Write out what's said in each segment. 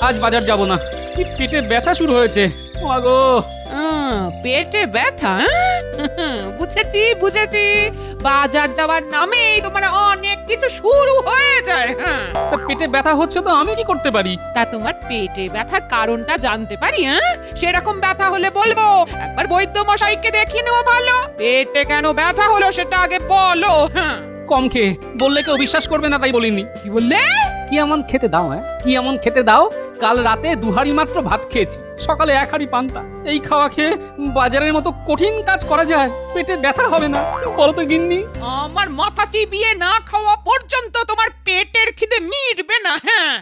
আজ বাজার যাব না। কি পেটে ব্যথা শুরু হয়েছে। মাগো, পেটে ব্যথা? বুঝেছি বুঝেছি, বাজার যাওয়ার নামে তোমার অনেক কিছু শুরু হয়ে যায়। হ্যাঁ, তা পেটে ব্যথা হচ্ছে তো আমি কি করতে পারি? তা তোমার পেটে ব্যথার কারণটা জানতে পারি? সেরকম ব্যথা হলে বলবো, একবার বৈদ্য মশাইকে দেখিয়ে নেওয়া ভালো। পেটে কেন ব্যথা হলো সেটা আগে বলো। হ্যাঁ, কম খেয়ে বললে কেউ বিশ্বাস করবে না, তাই বলিনি। কি বললে? কি এমন খেতে দাও? কি এমন খেতে দাও? কাল রাতে 2 হাঁড়ি মাত্র ভাত খেয়েছি, সকালে 1 হাঁড়ি পান্তা। এই খাওয়া খেয়ে বাজারের মতো কঠিন কাজ করা যায়? পেটে ব্যথা হবে না বলো তো গিন্নি? আমার মাথা চিবিয়ে না খাওয়া পর্যন্ত তোমার পেটের খিদে মিটবে না। হ্যাঁ,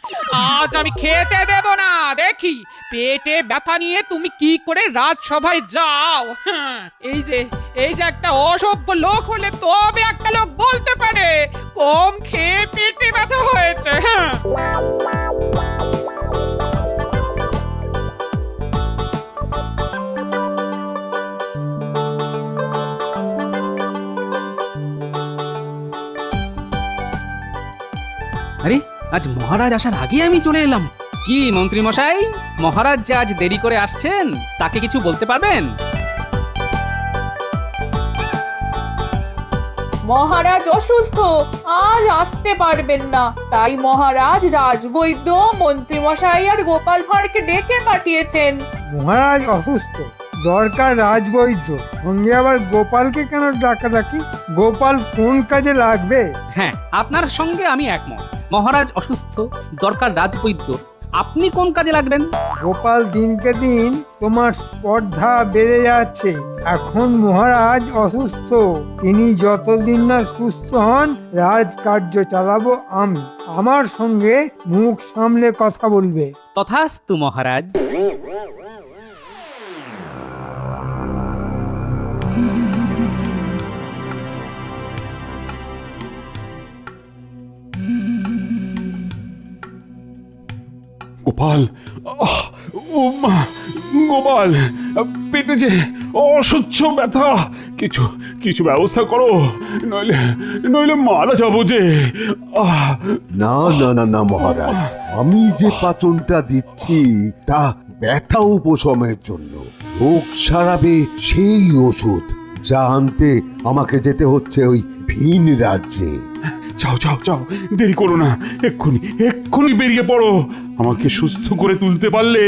আজ আমি খেতে দেব না। দেখি পেটে ব্যথা নিয়ে তুমি কি করে রাজসভায় যাও। হ্যাঁ, এই যে একটা অসভ্য লোক হলে তবে একটা লোক বলতে পারে কম খেয়ে পেটে ব্যথা হয়েছে। হ্যাঁ, আরে, আজ মহারাজ আসার আগে আমি চলে এলাম। কি মন্ত্রী মশাই, মহারাজ যে আজ দেরি করে আসছেন তাকে কিছু বলতে পারবেন? মহারাজ অসুস্থ, আজ আসতে পারবেন না। তাই মহারাজ রাজবৈদ্য, মন্ত্রীমশাই আর গোপাল ভাঁড়কে ডেকে পাঠিয়েছেন। মহারাজ অসুস্থ, দরকার রাজবৈদ্য, সঙ্গে আবার গোপালকে কেন ডাকাডাকি? গোপাল কোন কাজে লাগবে? হ্যাঁ, আপনার সঙ্গে আমি একমত। মহারাজ অসুস্থ, দরকার রাজবৈদ্য। আপনি কোন কাজে লাগবেন? গোপাল দিনকে দিন তোমার স্পর্ধা বেড়ে যাচ্ছে। এখন মহারাজ অসুস্থ, তিনি যতদিন না সুস্থ হন রাজকার্য চালাবো আমি। আমার সঙ্গে মুখ সামলে কথা বলবে। তথাস্তু মহারাজ। গোপাল, ও মা, গোপাল, পেটে যে অসহ্য ব্যথা। কিছু কিছু ব্যবস্থা করো, নইলে নইলে মারা যাবো যে। না না না না মহারাজ, আমি যে পাচনটা দিচ্ছি তা ব্যথা উপশমের জন্য। রোগ সারাবে সেই ওষুধ, যা আনতে আমাকে যেতে হচ্ছে ওই ভিন রাজ্যে। যাও যাও যাও, দেরি করো না, এক্ষুনি এক্ষুনি বেরিয়ে পড়ো। আমাকে সুস্থ করে তুলতে পারলে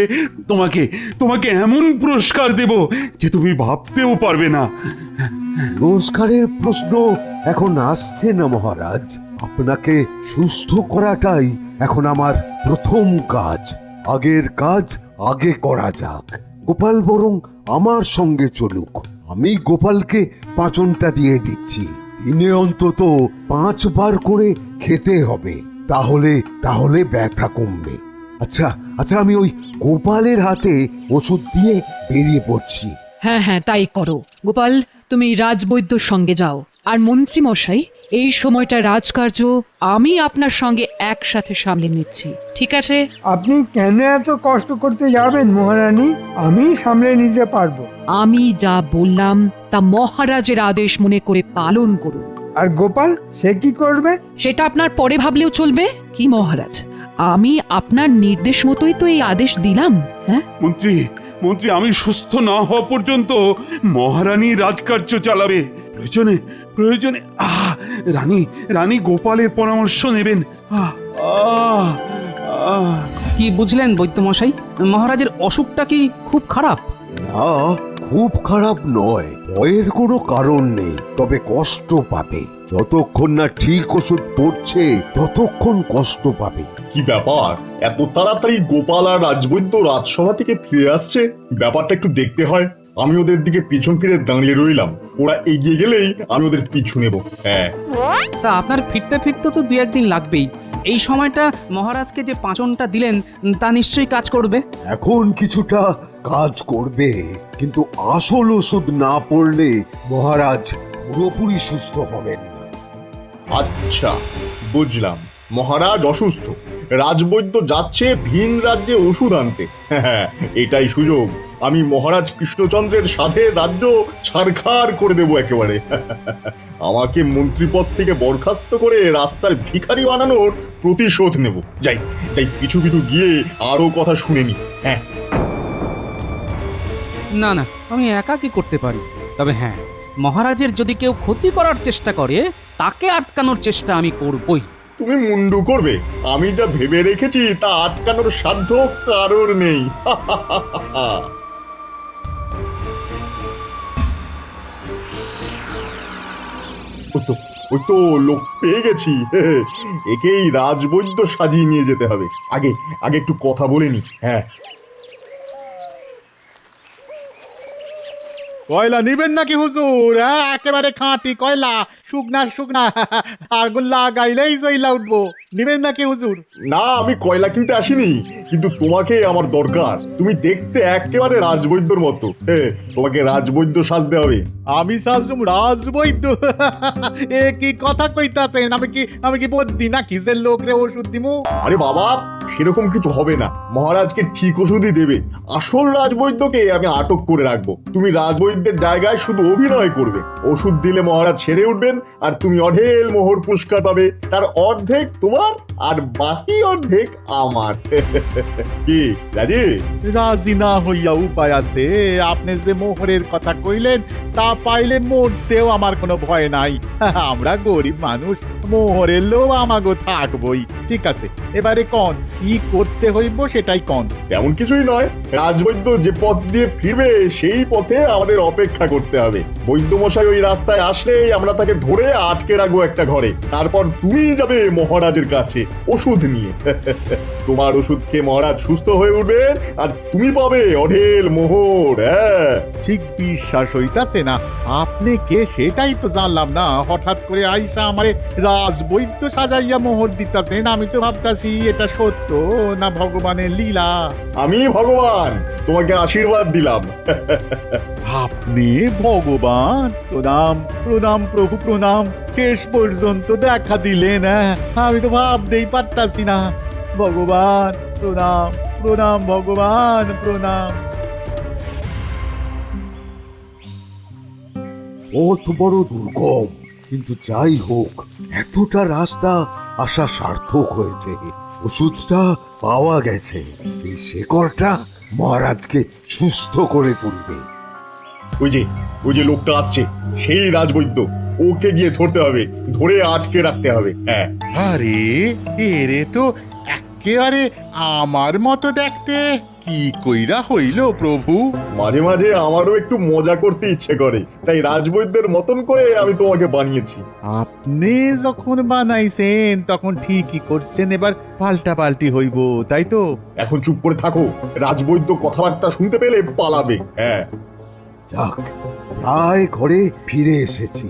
তোমাকে তোমাকে এমন পুরস্কার দেব যে তুমি ভাবতেও পারবে না। পুরস্কারের প্রশ্ন এখন আসছে না মহারাজ। আপনাকে সুস্থ করাটাই এখন আমার প্রথম কাজ। আগের কাজ আগে করা যাক। গোপাল বরং আমার সঙ্গে চলুক। আমি গোপালকে পাচনটা দিয়ে দিচ্ছি। দিনে অন্তত 5 বার করে খেতে হবে, তাহলে তাহলে ব্যথা কমবে। আচ্ছা আচ্ছা, আমি ওই গোপালের হাতে ওষুধ দিয়ে বেরিয়ে পড়ছি। হ্যাঁ হ্যাঁ, তাই করো গোপাল। তুমি রাজবৈদ্যর সঙ্গে যাও। আর মন্ত্রী মশাই, এই সময়টা রাজকার্য আমি আপনার সঙ্গে একসাথে সামলে নিচ্ছি, ঠিক আছে? আপনি কেন এত কষ্ট করতে যাবেন মহারানী? আমি সামলে নিতে পারবো। আমি যা বললাম তা মহারাজের আদেশ মনে করে পালন করুন। আর গোপাল, সে কি করবে? সেটা আপনার পরে ভাবলেও চলবে। কি মহারাজ, আমি আপনার নির্দেশ মতোই তো এই আদেশ দিলাম। হ্যাঁ মন্ত্রী মন্ত্রী, আমি সুস্থ না হওয়া পর্যন্ত মহারানী রাজকার্য চালাবে। প্রয়োজনে প্রয়োজনে রানী রানী গোপালের পরামর্শ নেবেন। কি বুঝলেন বৈদ্য মশাই, মহারাজের অসুখটা কি খুব খারাপ? না, খুব খারাপ নয়। ভয়ের কোনো কারণ নেই, তবে কষ্ট পাবে। যতক্ষণ না ঠিক ওষুধ পড়ছে ততক্ষণ কষ্ট পাবে। কি ব্যাপার, এত তাড়াতাড়ি গোপাল আর রাজবৈদ্য রাজসভা থেকে ফিরে আসছে? ব্যাপারটা একটু দেখতে হয়। আমি ওদের দিকে পিছন ফিরে দাঁড়িয়ে রইলাম। ওরা এগিয়ে গেলেই আমি ওদের পিছু নেব। হ্যাঁ, তা আপনার ফিরতে ফিরতে তো 2-1 দিন লাগবেই। এই সময়টা মহারাজকে যে পাচনটা দিলেন তা নিশ্চয়ই কাজ করবে। এখন কিছুটা কাজ করবে, কিন্তু আসল ওষুধ না পড়লে মহারাজ পুরোপুরি সুস্থ হবেন না। আচ্ছা বুঝলাম, মহারাজ অসুস্থ, রাজবৈদ্য যাচ্ছে ভিন রাজ্যে ওষুধ আনতে। হ্যাঁ, এটাই সুযোগ। আমি মহারাজ কৃষ্ণচন্দ্রের সাথে রাজ্য ছারখার করে দেবো একেবারে। আমাকে মন্ত্রীপদ থেকে বরখাস্ত করে রাস্তার ভিখারি বানানোর প্রতিশোধ নেব। যাই যাই, পিছু পিছু গিয়ে আরো কথা শুনে নি। হ্যাঁ, না না, আমি একা কি করতে পারি? তবে হ্যাঁ, মহারাজের যদি কেউ ক্ষতি করার চেষ্টা করে তাকে আটকানোর চেষ্টা আমি করবই। তুমি মুন্ডু করবে? আমি যা ভেবে রেখেছি তা আটকানোর সাধ্য কারোর নেই। ওই তো লোক পেয়ে গেছি। একেই রাজবৈদ্য সাজিয়ে নিয়ে যেতে হবে। আগে আগে একটু কথা বলে নি। হ্যাঁ, কয়লা নিবেন নাকি হুজুর? হ্যাঁ, একেবারে খাঁটি কয়লা, শুকনা শুকনা, আগুন লাগাইলেই জইলা উঠবো। নিবেন নাকি হুজুর? না, আমি কয়লা কিনতে আসিনি, কিন্তু তোমাকে আমার দরকার। তুমি দেখতে একেবারে রাজবৈদ্যর মতো। তোমাকে রাজবৈদ্য সাজতে হবে। আমি সাজুম রাজবৈদ্য? এ কি কথা কইতাছেন? আমি কি বদ্যি নাকি যে লোকরে ওষুধ দিমু? আরে বাবা, সেরকম কিছু হবে না। মহারাজকে ঠিক ওষুধই দেবে। আসল রাজবৈদ্যকে আমি আটক করে রাখবো। তুমি রাজবৈদ্যের জায়গায় শুধু অভিনয় করবে। ওষুধ দিলে মহারাজ সেরে উঠবেন, আর তুমি অঢেল মোহর পুরস্কার পাবে। তার অর্ধেক তোমার আর বাকি অর্ধেক আমার। কি রাজি? রাজি না হইয়া উপায় আছে? আপনি যে মোহরের কথা কইলেন তা পাইলে মরতেও আমার কোনো ভয় নাই। আমরা গরিব মানুষ, মোহরের লোভ আমাগো থাকবই। ঠিক আছে, এবারে কন কি করতে হইব সেটাই কন। তেমন কিছুই নয়। রাজবৈদ্য যে পথ দিয়ে ফিরবে সেই পথে আমাদের অপেক্ষা করতে হবে। বৈদ্যমশাই ওই রাস্তায় আসলেই আমরা তাকে ধরে আটকে রাখবো একটা ঘরে। তারপর তুমি যাবে মহারাজের কাছে ওষুধ নিয়ে। তোমার ওষুধ খেয়ে মহারাজ সুস্থ হয়ে উঠবেন, আর তুমি পাবে অঢেল মোহর। হ্যাঁ, ঠিক বিশ্বাস হইতাছে না। আপনি কে সেটাই তো জানলাম না। হঠাৎ করে আইসা আমারে রাজবৈদ্য সাজাইয়া মোহর দিতাছেন। আমি তো ভাবতাছি এটা সত্য না ভগবানের লীলা। আমি ভগবান, তোমাকে আশীর্বাদ দিলাম। আপনি ভগবান? প্রণাম প্রণাম প্রভু, প্রণাম। শেষ পর্যন্ত দেখা দিলেন। আমি তো ভাবতেই পারতাছি না। ভগবান প্রণাম, প্রণাম ভগবান, প্রণাম। পথ বড় দুর্গম, কিন্তু যাই হোক এতটা রাস্তা আসা সার্থক হয়েছে। ওষুধটা পাওয়া গেছে। এই শেকড়টা মহারাজকে সুস্থ করে তুলবে। ওই যে লোকটা আসছে, সেই রাজবৈদ্য। ওকে গিয়ে ধরতে হবে, ধরে আটকে রাখতে হবে। হ্যাঁ, আরে এরে তো একেবারে আমার মতো দেখতে। কি কইরা হইল প্রভু? মাঝে মাঝে আমারও একটু মজা করতে ইচ্ছে করে, তাই রাজবৈদ্যের মতন করে আমি তোমাকে বানিয়েছি। আপনি যখন বানাইছেন তখন ঠিকই করছেন। এবার পাল্টা পাল্টি হইব, তাই তো? এখন চুপ করে থাকো। রাজবৈদ্য কথাবার্তা শুনতে পেলে পালাবে। হ্যাঁ, যাক, প্রায় ঘরে ফিরে এসেছি।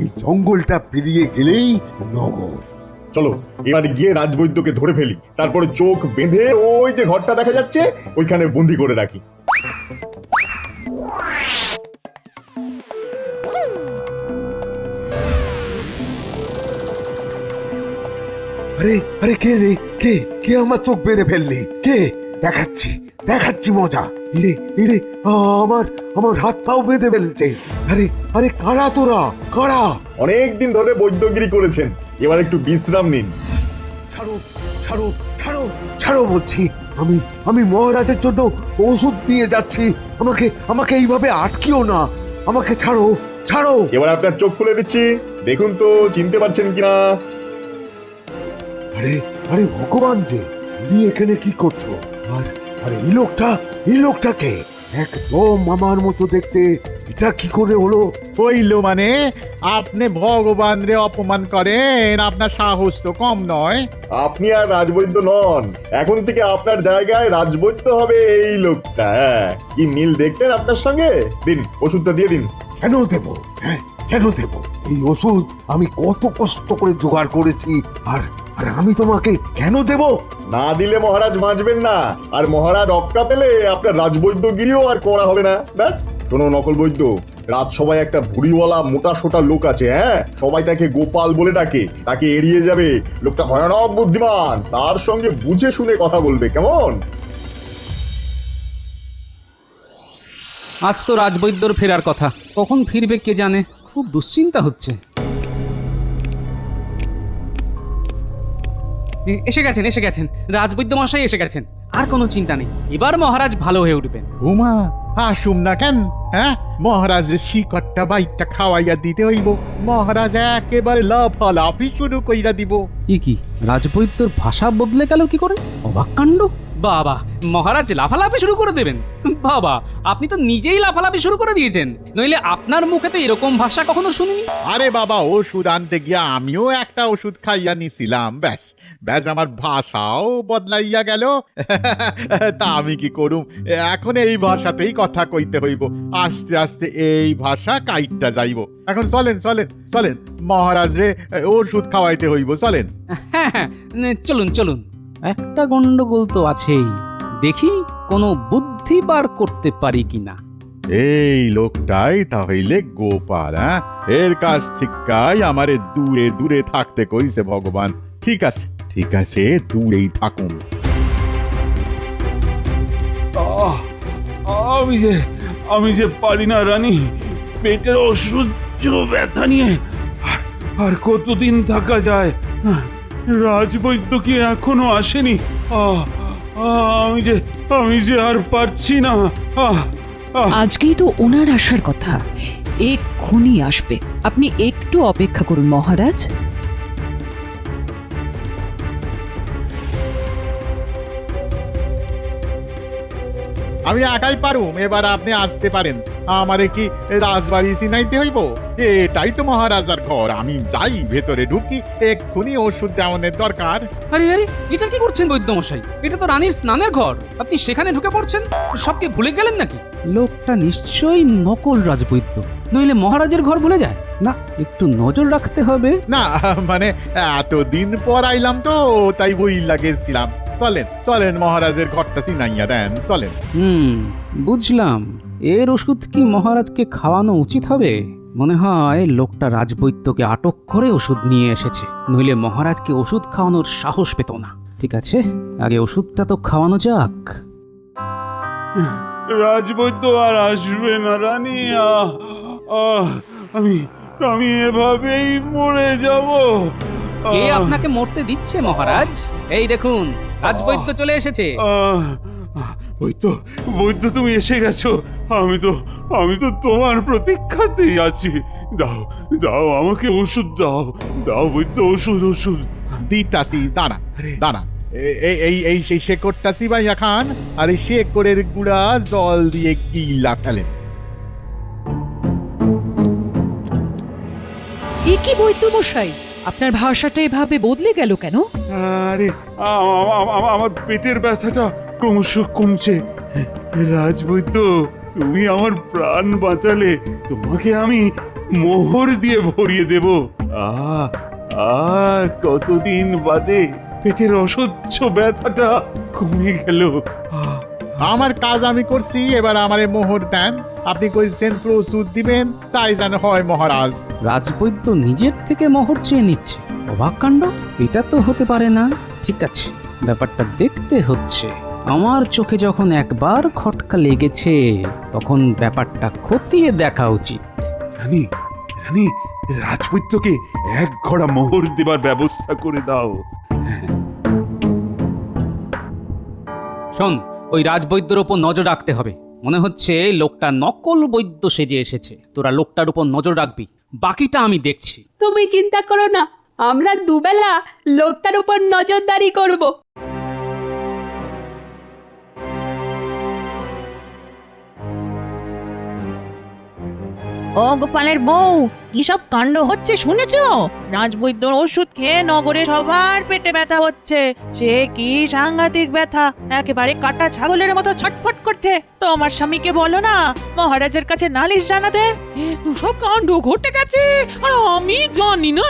এই জঙ্গলটা পেরিয়ে গেলেই নগর। চলো এবার গিয়ে রাজবৈদ্যকে ধরে ফেলি। তারপরে চোখ বেঁধে ওই যে ঘরটা দেখা যাচ্ছে ওইখানে বন্দি করে রাখি। আরে আরে, কে রে? কে কে আমার চোখ বেঁধে ফেললি? কে? দেখাচ্ছি দেখাচ্ছি মজা। ইরে ইরে, আমার আমার হাত পাও বেঁধে ফেলছে। আরে আরে, কারা তোরা? কারা? অনেকদিন ধরে বৈদ্যগিরি করেছেন, এবার একটু বিশ্রাম নিন। ছাড়ো ছাড়ো ছাড়ো ছাড়ো বলছি। আমি আমি মহারাজের জন্য ওষুধ দিয়ে যাচ্ছি। আমাকে আমাকে এইভাবে আটকিও না। আমাকে ছাড়ো ছাড়ো। এবার আপনার চোখ খুলে দিচ্ছি, দেখুন তো চিনতে পারছেন কিনা। আরে আরে ভগবান যে, তুমি এখানে কি করছো? আর আরে এই লোকটাকে একদম আমার মতো দেখতে। এটা কি করে হলো? হইল মানে আপনি ভগবান রে অপমান করেন? আপনার সাহস তো কম নয়। আপনি আর রাজবৈদ্য নন, এখন থেকে আপনার জায়গায় রাজবৈদ্য হবে এই লোকটা। হ্যাঁ, কি মিল দেখছেন আপনার সঙ্গে? দিন, ওষুধটা দিয়ে দিন। কেন দেব? হ্যাঁ, কেন দেব? এই ওষুধ আমি কত কষ্ট করে জোগাড় করেছি, আর আর আমি তোমাকে কেন দেব? না দিলে মহারাজ বাঁচবেন না, আর মহারাজ অক্কা পেলে আপনার রাজবৈদ্যগিরিও আর করা হবে না। ব্যাস। শোনো নকল বৈদ্য, রাজসভায় একটা ভুড়িওয়ালা মোটা সোটা লোক আছে, হ্যাঁ, সবাই তাকে গোপাল বলে ডাকে। তাকে এড়িয়ে যাবে। লোকটা ভয়ানক বুদ্ধিমান, তার সঙ্গে বুঝে শুনে কথা বলবে, কেমন? আজ তো রাজবৈদ্যর ফেরার কথা, কখন ফিরবে কে জানে, খুব দুশ্চিন্তা হচ্ছে। এসে গেছেন রাজবৈদ্য মশাই এসে গেছেন। আর কোনো চিন্তা নেই, এবার মহারাজ ভালো হয়ে উঠবেন। উমা আসুম না কেন? হ্যাঁ, মহারাজের শিকড়টা বাইকটা খাওয়াইয়া দিতে হইব। মহারাজ একেবারে লাফালাফি শুরু কইরা দিব। কি রাজবৈদ্যর ভাষা বদলে গেল কি করে? অবাক কাণ্ড। বাবা, মহারাজ লাফালাফি শুরু করে দেবেন? বাবা, আপনি তো নিজেই লাফালাফি শুরু করে দিয়েছেন, নইলে আপনার মুখে তো এরকম ভাষা কখনো শুনিনি। আরে বাবা, ওষুধ আনতে গিয়া আমিও একটা ওষুধ খাইয়া নিছিলাম, ব্যাস ব্যাস আমার ভাষাও বদলাইয়া গেল। তা আমি কি করুম, এখন এই ভাষাতেই কথা কইতে হইব। আস্তে আস্তে এই ভাষা কাইটটা যাইব। এখন চলেন চলেন চলেন, মহারাজ রে ওষুধ খাওয়াইতে হইব, চলেন। হ্যাঁ, চলুন। একটা গন্ডগোল তো আছেই, দেখি কোনো বুদ্ধি বার করতে পারি কিনা। এই লোকটাই তাহলে গোপাল, হ্যাঁ? এর কাছ থেকেই আমারে দূরে দূরে থাকতে কইছে ভগবান। ঠিক আছে, দূরেই থাকুন। আমি যে পারি না রানী, পেটের অসহ্য ব্যথা নিয়ে আর কতদিন থাকা যায়? রাজবৈদ্য কি এখনো আসেনি? আমি যে আর পারছি না। আজকেই তো ওনার আসার কথা, এক্ষুনি আসবে। আপনি একটু অপেক্ষা করুন মহারাজ। আমি একাই পারুম, এবার আপনি আসতে পারেন। আমারে কি রাজবাড়ি চিনাইতে হইব? এটাই তো মহারাজার ঘর। আমি যাই, ভেতরে ঢুকি, এক্ষুনি ওষুধ দেওয়ানোর দরকার। আরে এটা কি করছেন বৈদ্যমশাই? এটা তো রানীর স্নানের ঘর, আপনি সেখানে ঢুকে পড়ছেন। সবকে ভুলে গেলেন নাকি? লোকটা নিশ্চয়ই নকল রাজবৈদ্য, নইলে মহারাজের ঘর ভুলে যায় না। একটু নজর রাখতে হবে। না মানে এতদিন পর আইলাম তো, তাই বই লাগেছিলাম। চলেন মহারাজের ঘরটা চিনাইয়া দেন, চলেন। বুঝলাম। এর ওষুধ কি মহারাজকে খাওয়ানো উচিত হবে? মনে হয় লোকটা রাজবৈদ্যকে আটক করে ওষুধ নিয়ে এসেছে, নইলে মহারাজকে ওষুধ খাওয়ানোর সাহস পেত না। ঠিক আছে, আগে ওষুধটা তো খাওয়ানো যাক। রাজবৈদ্য আর আসবে না রানী। আমি এভাবেই মরে যাব। কে আপনাকে মরতে দিচ্ছে মহারাজ? এই দেখুন, রাজবৈদ্য চলে এসেছে। বৈদ্য তুমি এসে গেছো। আমি তো তোমার প্রতীক্ষাতেই আছি। দাও আমাকে ওষুধ দাও বৈদ্য, ওষুধ। দিতাছি, দাঁড়া। এই সেই শেকড়টা চিবাইয়া খান, আর এই শেকড়ের গুঁড়া জল দিয়ে গিলা ফেলেন। এ কি বৈদ্য মশাই, আপনার ভাষাটা এভাবে বদলে গেল কেন? আরে আমার পেটের ব্যথাটা ক্রমশ কমছে। রাজবৈদ্য, তুমি আমার প্রাণ বাঁচালে। তোমাকে আমি মোহর দিয়ে ভরিয়ে দেব। কতদিন বাদে পেটের অসহ্য ব্যথাটা কমে গেল। আমার কাজ আমি করছি, এবার আমারে মোহর দেন। আপনি কইছেন ওষুধ দিবেন, তাই যেন হয় মহারাজ। রাজবৈদ্য নিজের থেকে মোহর চেয়ে নিচ্ছে, অবাক কাণ্ড। এটা তো হতে পারে না। ঠিক আছে, ব্যাপারটা দেখতে হচ্ছে। আমার চোখে যখন একবার খটকা লেগেছে, তখন ব্যাপারটা খতিয়ে দেখা উচিত। রানী, রাজবৈদ্যকে এক ঘড়া মোহর দেবার ব্যবস্থা করে দাও। শোন, ওই রাজবৈদ্যর উপর নজর রাখতে হবে। মনে হচ্ছে লোকটা নকল বৈদ্য সেজে এসেছে। তোরা লোকটার উপর নজর রাখবি, বাকিটা আমি দেখছি। তুমি চিন্তা করো না, আমরা দুবেলা লোকটার উপর নজরদারি করব। ও গোপালের বউ, কি সব কাণ্ড হচ্ছে শুনেছো? রাজবৈদ্যর ওষুধ খেয়ে নগরে সবার পেটে ব্যথা হচ্ছে। সে কি সাংঘাতিক ব্যথা, একেবারে কাটা ছাগলের মতো ছটফট করছে। তোমার স্বামীকে বলো না মহারাজের কাছে নালিশ জানাতে। এত সব কাণ্ড ঘটে গেছে আর আমি জানি না।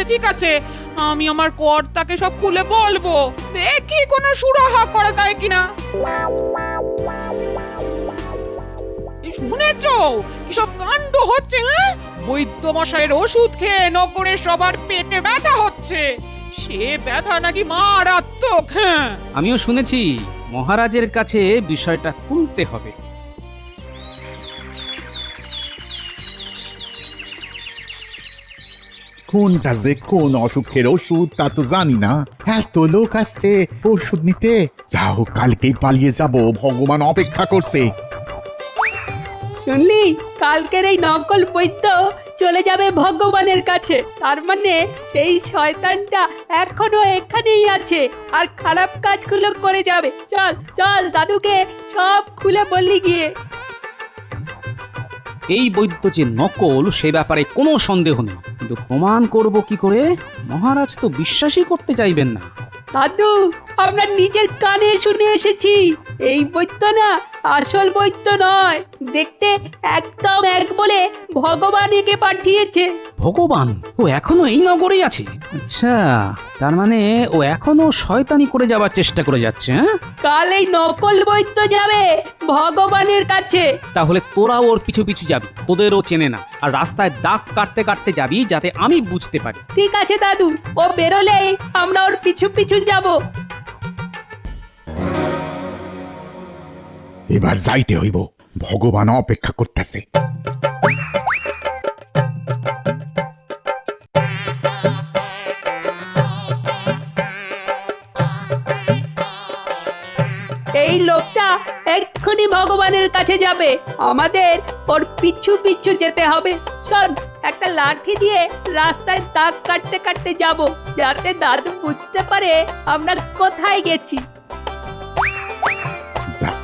ঠিক আছে, আমি আমার কর্তাকে সব খুলে বলবো। দেখি কোনো সুরাহা করা যায় কিনা। তুমি শুনেছো কিসব কাণ্ড হচ্ছে? হ্যাঁ, বৈদ্য মশাইয়ের ওষুধ খেয়ে নগরে সবার পেটে ব্যথা হচ্ছে। সে ব্যথা নাকি মারাত্মক। হ্যাঁ, আমিও শুনেছি মহারাজের কাছে বিষয়টা তুলতে হবে। কোনটা যে কোন অসুখের ওষুধ তা তো জানি না। এত লোক আসছে ওষুধ নিতে। যাও, কালকেই পালিয়ে যাব, ভগবান অপেক্ষা করছে। শুনলি, কালকের এই নকল বৈদ্য চলে যাবে ভগবানের কাছে। তার মানে সেই শয়তানটা এখনো এখানেই আছে আর খারাপ কাজগুলো করে যাবে। চল চল, দাদুকে সব খুলে বললি গিয়ে। এই বৈদ্য যে নকল সে ব্যাপারে কোনো সন্দেহ নেই, কিন্তু প্রমাণ করব কি করে? মহারাজ তো বিশ্বাসই করতে চাইবেন না। দাদু, আমরা নিজের কানে শুনে এসেছি এই বৈদ্য না আসল বৈদ্য নয়। দেখতে একদম এক বলে ভগবান একে পাঠিয়েছে। ভগবান? ও এখনো এই নগরেই আছে? আচ্ছা, তার মানে ও এখনো শয়তানি করে যাবার চেষ্টা করে যাচ্ছে। হ্যাঁ, কাল এই নকল বৈদ্য যাবে ভগবানের কাছে। তাহলে তোরা ওর পিছু পিছু যাবি, তোদেরও চেনে না, আর রাস্তায় দাগ কাটতে কাটতে যাবি যাতে আমি বুঝতে পারি। ঠিক আছে দাদু, ও বেরোলেই আমরা ওর পিছু পিছু যাব। এবার যাইতে হইব, ভগবান অপেক্ষা করতেছে। এই লোকটা এক্ষুনি ভগবানের কাছে যাবে, আমাদের ওর পিছু পিছু যেতে হবে। চল, একটা লাঠি দিয়ে রাস্তায় দাগ কাটতে কাটতে যাব, যাতে দাদু বুঝতে পারে আমরা কোথায় গেছি। যাক,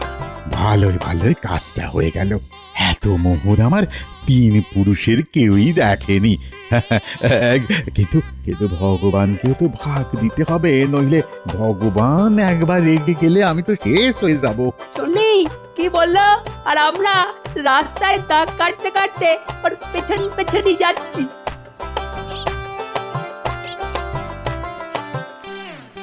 ভালোই ভালোই কাজটা হয়ে গেল। এত মোহর আমার 3 পুরুষের কেউই দেখেনি। কিন্তু কিন্তু ভগবানকেও তো ভাগ দিতে হবে, নইলে ভগবান একবার রেগে গেলে আমি তো শেষ হয়ে যাব। শুনলি কি বললো? আর আমরা রাস্তায় দাগ কাটতে কাটতে ওর পেছন পেছনই যাচ্ছি।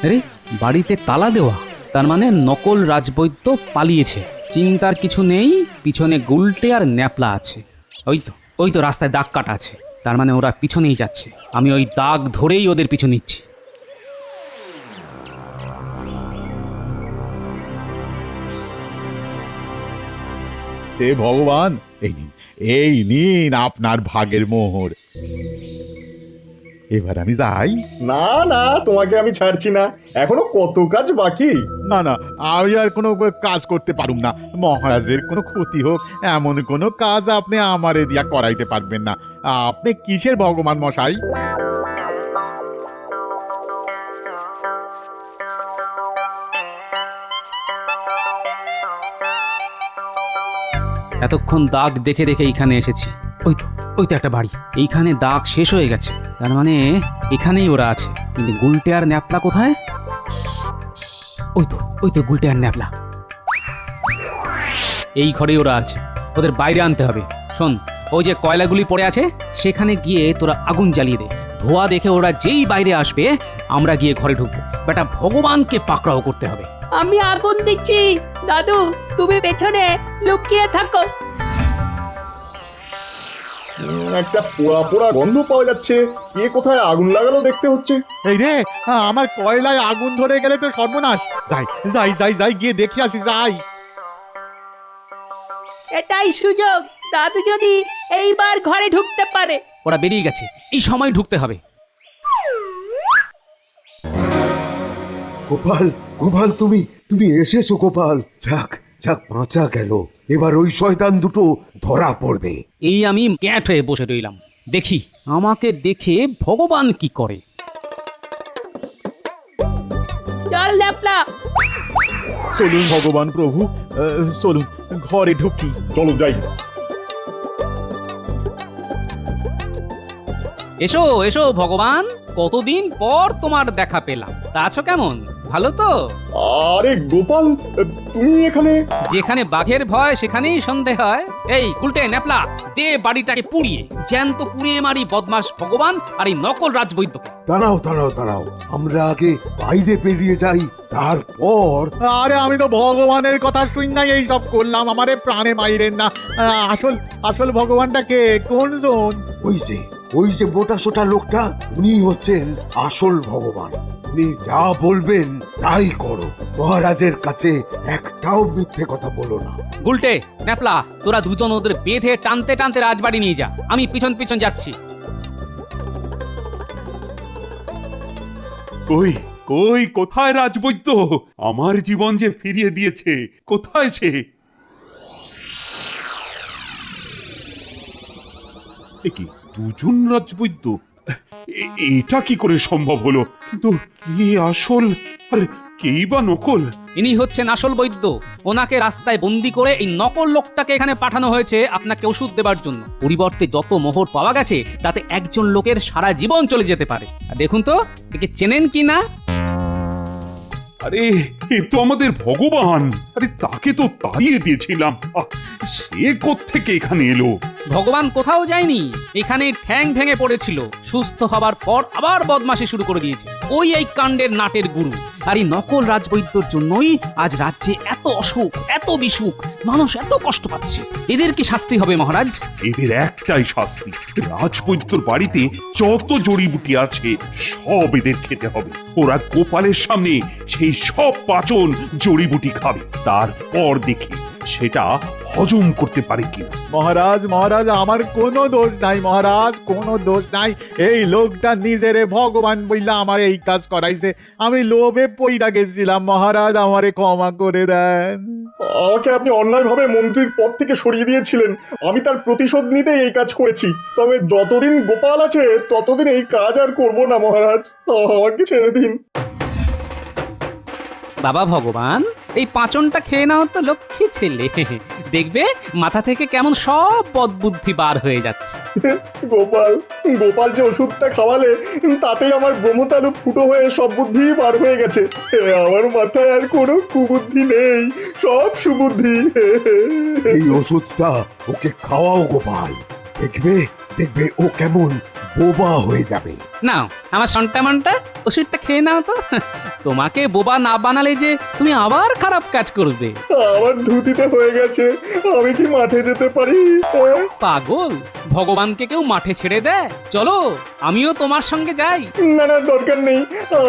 আরে, বাড়িতে তালা দেওয়া, তার মানে নকল রাজবৈদ্য পালিয়েছে। চিন্তার কিছু নেই, পিছনে গুলটে আর ন্যাপলা আছে। ওই তো রাস্তায় দাগ কাটা আছে, তার মানে ওরা পিছনেই যাচ্ছে। আমি ওই দাগ ধরেই ওদের পিছু নিচ্ছি। হে ভগবান, এই নিন আপনার ভাগের মোহর। এবার আমি যাই। না না, তোমাকে আমি ছাড়ছি না, এখনো কত কাজ বাকি। না না, আমি আর কোনো কাজ করতে পারুম না। মহারাজের কোনো ক্ষতি হোক এমন কোনো কাজ আপনি আমারে দিয়া করাইতে পারবেন না। আপনি কিসের ভগবান মশাই? এতক্ষণ দাগ দেখে দেখে এইখানে এসেছি। ওই তো একটা বাড়ি, এইখানে দাগ শেষ হয়ে গেছে, তার মানে এখানেই ওরা আছে। কিন্তু গুলটে আর ন্যাপলা কোথায়? ওই তো গুলটে আর ন্যাপলা, এই ঘরেই ওরা আছে। ওদের বাইরে আনতে হবে। শোন, ওই যে কয়লাগুলি পড়ে আছে সেখানে গিয়ে তোরা আগুন জ্বালিয়ে দে। ধোয়া দেখে ওরা যেই বাইরে আসবে আমরা গিয়ে ঘরে ঢুকবো। বেটা, ভগবানকে পাকড়াও করতে হবে। আমি আগুন দিচ্ছি, দাদু তুমি পেছনে লুকিয়ে থাকো। একটা পোড়া পোড়া গন্ধ পাওয়া যাচ্ছে, কে কোথায় আগুন লাগালো দেখতে হচ্ছে। এই রে, আমার কয়লায় আগুন ধরে গেলে তো সর্বনাশ। যাই যাই যাই যাই, গিয়ে দেখে আসি, যাই। এটাই সুযোগ, দাদু যদি এইবার ঘরে ঢুকতে পারে। ওরা বেরিয়ে গেছে, এই সময় ঢুকতে হবে। গোপাল, গোপাল, তুমি এসেছো গোপাল। যাক যাক, বাঁচা গেল। এবার ওই শয়তান দুটো ধরা পড়বে। এই আমি ক্যাট হয়ে বসে রইলাম, দেখি আমাকে দেখে ভগবান কি করে। চল ন্যাপলা। চলুন ভগবান প্রভু, চলুন ঘরে ঢুকি। চলো যাই। এসো এসো ভগবান, কতদিন পর তোমার দেখা পেলাম। তা আছো কেমন? ভালো তো? আরে গোপাল, তুমি এখানে? যেখানে বাঘের ভয় সেখানেই সন্দেহ হয়। এই উল্টে ন্যাপলা, দে বাড়িটাকে পুড়িয়ে, জ্যান্ত পুড়িয়ে মারি বদমাস ভগবান আর এই নকল রাজবৈদ্যকে। দাঁড়াও দাঁড়াও দাঁড়াও, আমরা আগে বাইরে বেরিয়ে যাই, তারপর। আরে আমি তো ভগবানের কথা শুন নাই এই সব করলাম, আমারে প্রাণে মাইরেন না। আসল আসল ভগবানটা কে, কোন জন? ওই যে মোটা সোটা লোকটা, উনি হচ্ছেন আসল ভগবান। উনি যা বলবেন তাই করো, মহারাজের কাছে একটাও মিথ্যে কথা বলো না। গুলটে ন্যাপলা, তোরা দুজন ওদের বেঁধে টানতে টানতে রাজবাড়ি নিয়ে যা, আমি পিছন পিছন যাচ্ছি। কই কই কোথায় রাজবৈদ্য? আমার জীবন যে ফিরিয়ে দিয়েছে, কোথায় সে? এ কি, দুজন রাজবৈদ্য? এটা কি করে সম্ভব হলো? কিন্তু কি আসল আর কেই বা নকল? ইনি হচ্ছেন আসল বৈদ্য। ওনাকে রাস্তায় বন্দি করে এই নকল লোকটাকে এখানে পাঠানো হয়েছে আপনাকে ওষুধ দেবার জন্য। পরিবর্তে যত মোহর পাওয়া গেছে তাতে একজন লোকের সারা জীবন চলে যেতে পারে। আর দেখুন তো একে চেনেন কি না? আরে এ তো আমাদের ভগবান। আরে তাকে তো তাড়িয়ে দিয়েছিলাম, সে কোত্থেকে এখানে এলো? ভগবান কোথাও যায়নি, এখানে ঠ্যাং ভেঙে পড়েছিল। সুস্থ হবার পর আবার বদমাশি শুরু করে দিয়েছে। ওই এই কাণ্ডের নাটের গুরু। আর এই নকল রাজবৈদ্যর জন্যই আজ রাজ্যে এত অসুখ, এত বিসুখ, মানুষ এত কষ্ট পাচ্ছে। এদের কি শাস্তি হবে মহারাজ? এদের একটাই শাস্তি, রাজবৈদ্যর বাড়িতে যত জড়িবুটি আছে সব এদের খেতে হবে। ওরা গোপালের সামনে সেই সব পাচন জড়িবুটি খাবে, তারপর দেখি সেটা হজম করতে পারে কিনা। মহারাজ মহারাজ, আমার কোনো দোষ নাই মহারাজ, কোনো দোষ নাই। এই লোকটা নিজেরে ভগবান বইলা আমার এই কাজ করাইছে। আমি লোভে পইরা গেছিলাম মহারাজ, আমারে ক্ষমা করে দেন। আমাকে আপনি অন্যায়ভাবে মন্ত্রীর পদ থেকে সরিয়ে দিয়েছিলেন, আমি তার প্রতিশোধ নিতে এই কাজ করেছি। তবে যতদিন গোপাল আছে ততদিন এই কাজ আর করব না মহারাজ, আমাকে ছেড়ে দিন। বাবা ভগবান, এই পাঁচনটা খেয়ে নাও তো লক্ষ্মী ছেলে, দেখবে মাথা থেকে কেমন সব বদবুদ্ধি বার হয়ে যাচ্ছে। গোপাল গোপাল যে ওষুধটা খাওয়ালে তাতেই আমার ব্রহ্মতালু ফুটো হয়ে সব বুদ্ধি বার হয়ে গেছে। আমার মাথায় আর কোনো কুবুদ্ধি নেই, সব সুবুদ্ধি। এই ওষুধটা ওকে খাওয়াও গোপাল, দেখবে দেখবে ও কেমন বোবা হয়ে যাবে। নাও আমার সন্টামনটা, ওষুধটা খেয়ে নাও তো। তোমাকে বোবা না বানালে যে তুমি আবার খারাপ কাজ করবে। আমার ধুতিতে হয়ে গেছে, আমি কি মাঠে যেতে পারি? পাগল, ভগবানকে কেউ মাঠে ছেড়ে দেয়? চলো আমিও তোমার সঙ্গে যাই। না না, দরকার নেই,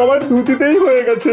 আমার ধুতিতেই হয়ে গেছে।